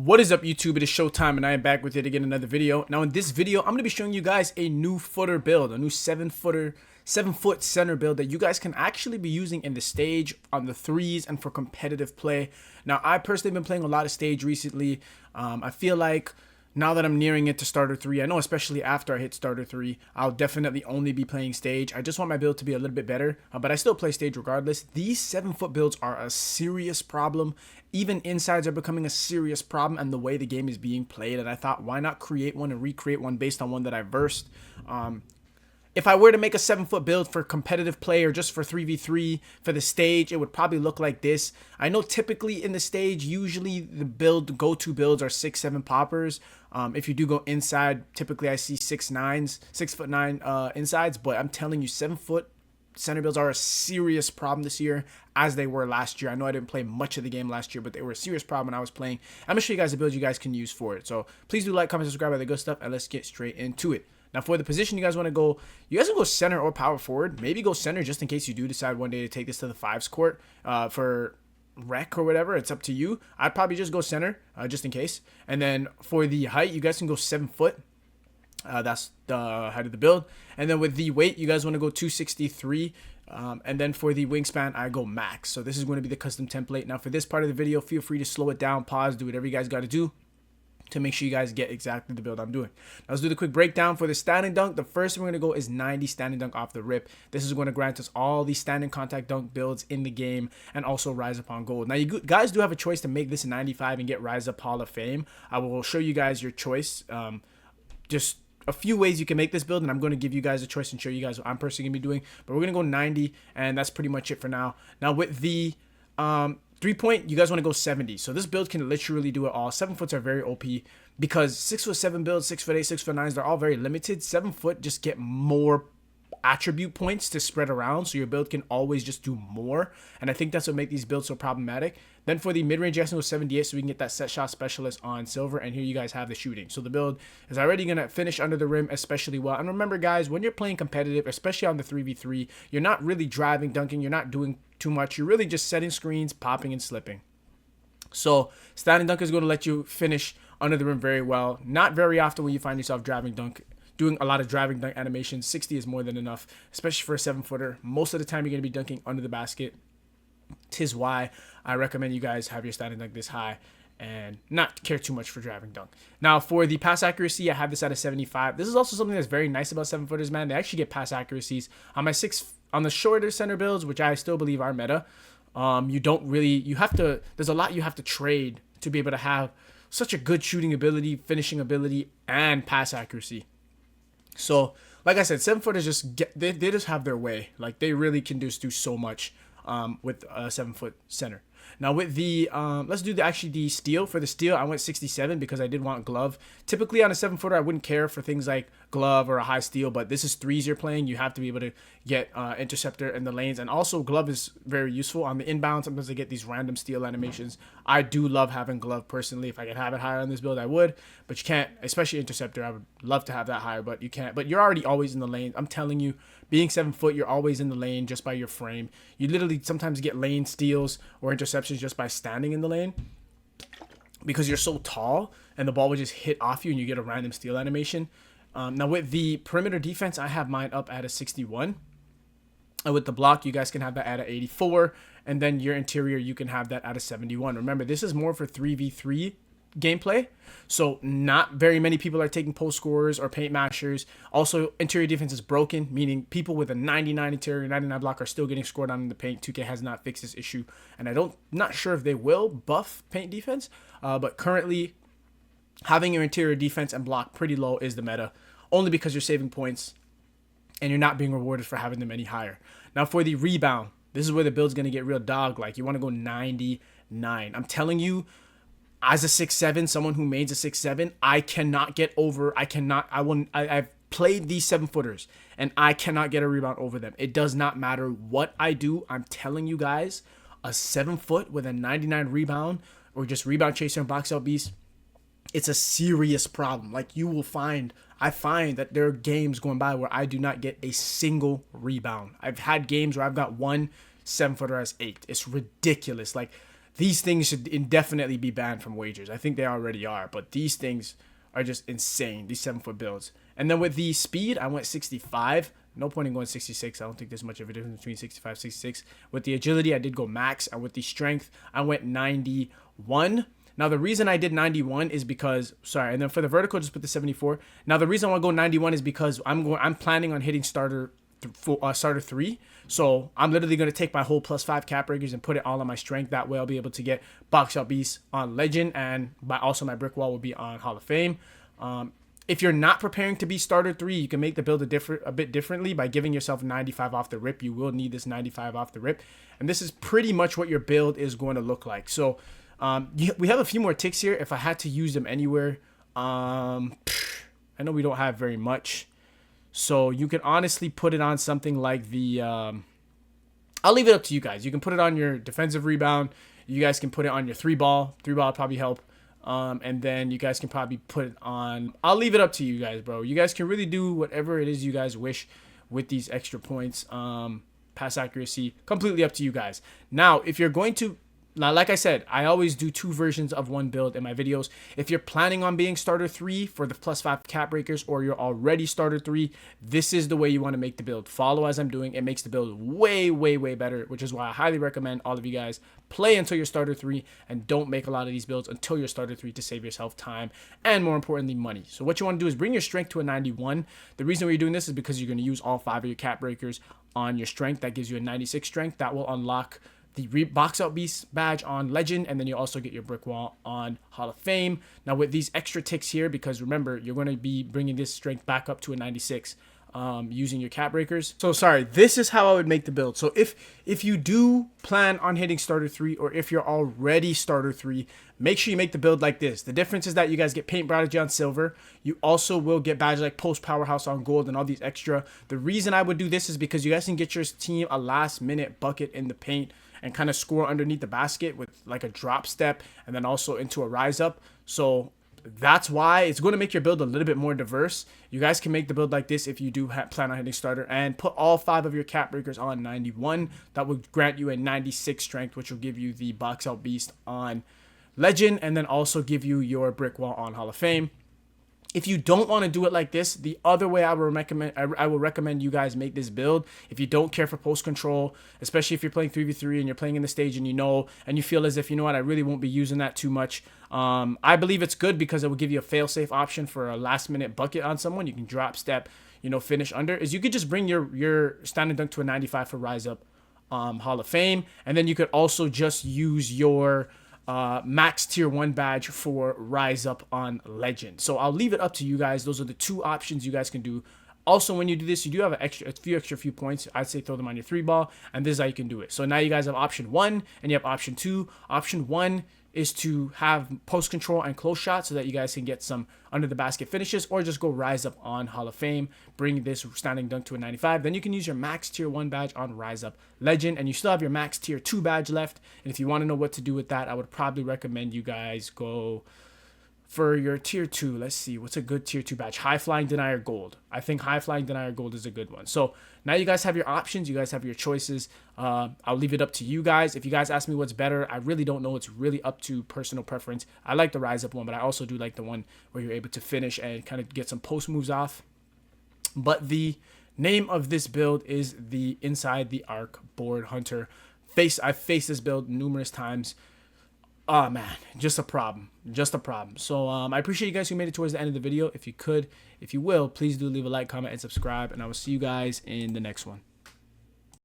What is up, YouTube? It is showtime and I am back with it again, another video. Now in this video, I'm going to be showing you guys a new footer build, a new 7-foot center build that you guys can actually be using in the stage, on the threes, and for competitive play. Now I personally have been playing a lot of stage recently. I feel like now that I'm nearing it to starter 3, I know especially after I hit starter 3, I'll definitely only be playing stage. I just want my build to be a little bit better, but I still play stage regardless. These 7-foot builds are a serious problem. Even insides are becoming a serious problem, and the way the game is being played, and I thought, why not create one and recreate one based on one that I versed. If I were to make a 7-foot build for competitive play or just for 3v3 for the stage, it would probably look like this. I know typically in the stage, usually the go-to builds are 6-7 poppers. If you do go inside, typically I see 6'9" insides, but I'm telling you, 7-foot center builds are a serious problem this year, as they were last year. I know I didn't play much of the game last year, but they were a serious problem when I was playing. I'm gonna show you guys the builds you guys can use for it. So please do like, comment, subscribe, all the good stuff, and let's get straight into it. Now for the position you guys want to go, you guys can go center or power forward. Maybe go center just in case you do decide one day to take this to the 5s court for rec or whatever. It's up to you. I'd probably just go center just in case. And then for the height, you guys can go 7 foot. That's the height of the build. And then with the weight, you guys want to go 263. And then for the wingspan, I go max. So this is going to be the custom template. Now for this part of the video, feel free to slow it down, pause, do whatever you guys got to do to make sure you guys get exactly the build I'm doing. Now let's do the quick breakdown for the standing dunk. The first thing we're going to go is 90 standing dunk off the rip. This is going to grant us all the standing contact dunk builds in the game and also rise upon gold. Now you guys do have a choice to make this 95 and get rise up Hall of Fame. I will show you guys your choice. Just a few ways you can make this build, and I'm going to give you guys a choice and show you guys what I'm personally going to be doing. But we're going to go 90, and that's pretty much it for now. Now with the 3-point, you guys want to go 70. So this build can literally do it all. 7 foots are very OP because 6'7" builds, 6'8", 6'9", they're all very limited. 7 foot just get more attribute points to spread around, so your build can always just do more, and I think that's what makes these builds so problematic. Then for the mid-range, you guys can go 78 so we can get that set shot specialist on silver, and here you guys have the shooting. So the build is already going to finish under the rim especially well. And remember guys, when you're playing competitive, especially on the 3v3, you're not really driving, dunking, you're not doing too much, you're really just setting screens, popping and slipping. So standing dunk is going to let you finish under the rim very well. Not very often when you find yourself driving dunk, doing a lot of driving dunk animations. 60 is more than enough, especially for a 7-footer. Most of the time you're going to be dunking under the basket. Tis why I recommend you guys have your standing dunk this high and not care too much for driving dunk. Now for the pass accuracy, I have this at a 75. This is also something that's very nice about 7-footers, man. They actually get pass accuracies on my on the shorter center builds, which I still believe are meta. You don't really, there's a lot you have to trade to be able to have such a good shooting ability, finishing ability, and pass accuracy. So, like I said, 7-footers just they just have their way. Like, they really can just do so much with a 7-foot center. Now with the let's do the steal. For the steal, I went 67 because I did want glove. Typically on a 7-footer, I wouldn't care for things like glove or a high steal, but this is threes you're playing. You have to be able to get interceptor in the lanes, and also glove is very useful on the inbound. Sometimes I get these random steal animations. I do love having glove personally. If I could have it higher on this build, I would, but you can't. Especially interceptor, I would love to have that higher, but you can't. But you're already always in the lane. I'm telling you, being 7 foot, you're always in the lane just by your frame. You literally sometimes get lane steals or interceptions just by standing in the lane because you're so tall and the ball would just hit off you and you get a random steal animation. Now with the perimeter defense, I have mine up at a 61. And with the block, you guys can have that at a 84. And then your interior, you can have that at a 71. Remember, this is more for 3v3 gameplay, so not very many people are taking post scorers or paint mashers. Also, interior defense is broken, meaning people with a 99 interior, 99 block are still getting scored on in the paint. 2K has not fixed this issue, and not sure if they will buff paint defense, but currently having your interior defense and block pretty low is the meta, only because you're saving points and you're not being rewarded for having them any higher. Now for the rebound, this is where the build's going to get real dog like. You want to go 99. I'm telling you, as a 6'7", someone who mains a 6'7", I cannot get over. I've played these 7-footers and I cannot get a rebound over them. It does not matter what I do. I'm telling you guys, a 7-foot with a 99 rebound or just rebound chaser and box out beast, it's a serious problem. Like, I find that there are games going by where I do not get a single rebound. I've had games where I've got one 7-footer as 8. It's ridiculous. Like, these things should indefinitely be banned from wagers. I think they already are, but these things are just insane, these 7-foot builds. And then with the speed, I went 65. No point in going 66. I don't think there's much of a difference between 65 and 66. With the agility, I did go max. And with the strength, I went 91. Now, the reason I did 91 is because, sorry, and then for the vertical, just put the 74. Now, the reason I want to go 91 is because I'm planning on hitting starter 3. So I'm literally going to take my whole +5 cap breakers and put it all on my strength. That way I'll be able to get box out beast on legend, and also my brick wall will be on Hall of Fame. If you're not preparing to be starter 3, you can make the build a bit differently by giving yourself 95 off the rip. You will need this 95 off the rip, and this is pretty much what your build is going to look like. So we have a few more ticks here. If I had to use them anywhere, I know we don't have very much. So you can honestly put it on something like the, I'll leave it up to you guys. You can put it on your defensive rebound. You guys can put it on your 3-ball. 3-ball would probably help. And then you guys can probably put it on, I'll leave it up to you guys, bro. You guys can really do whatever it is you guys wish with these extra points. Pass accuracy, completely up to you guys. Now, if you're going to, now, like I said, I always do 2 versions of one build in my videos. If you're planning on being starter 3 for the +5 cap breakers, or you're already starter 3, this is the way you want to make the build. Follow as I'm doing. It makes the build way, way, way better, which is why I highly recommend all of you guys play until you're starter 3 and don't make a lot of these builds until you're starter 3 to save yourself time and, more importantly, money. So what you want to do is bring your strength to a 91. The reason why you're doing this is because you're going to use all 5 of your cap breakers on your strength. That gives you a 96 strength. That will unlock the box out beast badge on legend, and then you also get your brick wall on Hall of Fame. Now with these extra ticks here, because remember, you're going to be bringing this strength back up to a 96 using your cap breakers. So sorry, this is how I would make the build. So if you do plan on hitting starter 3, or if you're already starter 3, make sure you make the build like this. The difference is that you guys get paint prodigy on silver. You also will get badges like post powerhouse on gold and all these extra. The reason I would do this is because you guys can get your team a last minute bucket in the paint and kind of score underneath the basket with like a drop step, and then also into a rise up. So that's why it's going to make your build a little bit more diverse. You guys can make the build like this if you do plan on hitting starter, and put all 5 of your cap breakers on 91. That would grant you a 96 strength, which will give you the box out beast on legend, and then also give you your brick wall on Hall of Fame. If you don't want to do it like this, the other way I will recommend you guys make this build. If you don't care for post control, especially if you're playing 3v3 and you're playing in the stage and you feel as if, you know what, I really won't be using that too much. I believe it's good because it will give you a fail-safe option for a last-minute bucket on someone. You can drop step, finish under. Is you could just bring your standing dunk to a 95 for rise up Hall of Fame, and then you could also just use your max tier 1 badge for rise up on legend. So I'll leave it up to you guys. Those are the 2 options you guys can do. Also, when you do this, you do have a few points. I'd say throw them on your 3-ball, and this is how you can do it. So now you guys have option 1 and you have option 2. Option 1 is to have post control and close shots so that you guys can get some under the basket finishes, or just go rise up on Hall of Fame, bring this standing dunk to a 95. Then you can use your max tier 1 badge on rise up legend, and you still have your max tier 2 badge left. And if you want to know what to do with that, I would probably recommend you guys go for your tier 2. Let's see, what's a good tier 2 badge? High flying denier gold. I think high flying denier gold is a good one. So now you guys have your options, you guys have your choices. I'll leave it up to you guys. If you guys ask me what's better, I really don't know. It's really up to personal preference. I like the rise up one, but I also do like the one where you're able to finish and kind of get some post moves off. But the name of this build is the Inside the Arc Board Hunter. I've faced this build numerous times. Oh man, just a problem. So I appreciate you guys who made it towards the end of the video. If you will, please do leave a like, comment, and subscribe, and I will see you guys in the next one.